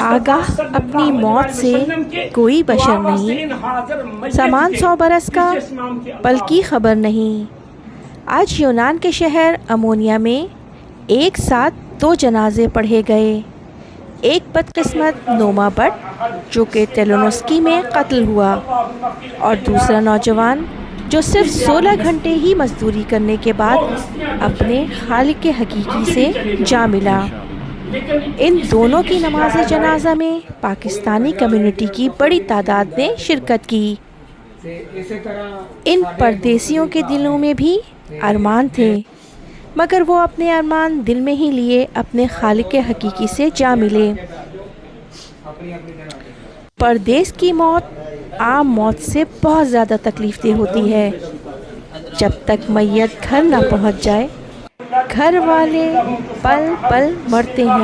آگاہ اپنی موت سے کوئی بشر نہیں، سامان 100 برس کا پل کی خبر نہیں۔ آج یونان کے شہر امونیا میں ایک ساتھ 2 جنازے پڑھے گئے، ایک بدقسمت نوما بٹ جو کہ ٹیلونوسکی میں قتل ہوا، اور دوسرا نوجوان جو صرف 16 گھنٹے ہی مزدوری کرنے کے بعد اپنے خالق حقیقی سے جا ملا۔ ان دونوں کی نماز جنازہ میں پاکستانی کمیونٹی کی بڑی تعداد نے شرکت کی۔ ان پردیسیوں کے دلوں میں بھی ارمان تھے، مگر وہ اپنے ارمان دل میں ہی لیے اپنے خالق حقیقی سے جا ملے۔ پردیس کی موت عام موت سے بہت زیادہ تکلیف دہ ہوتی ہے۔ جب تک میت گھر نہ پہنچ جائے، گھر والے پل پل مرتے ہیں۔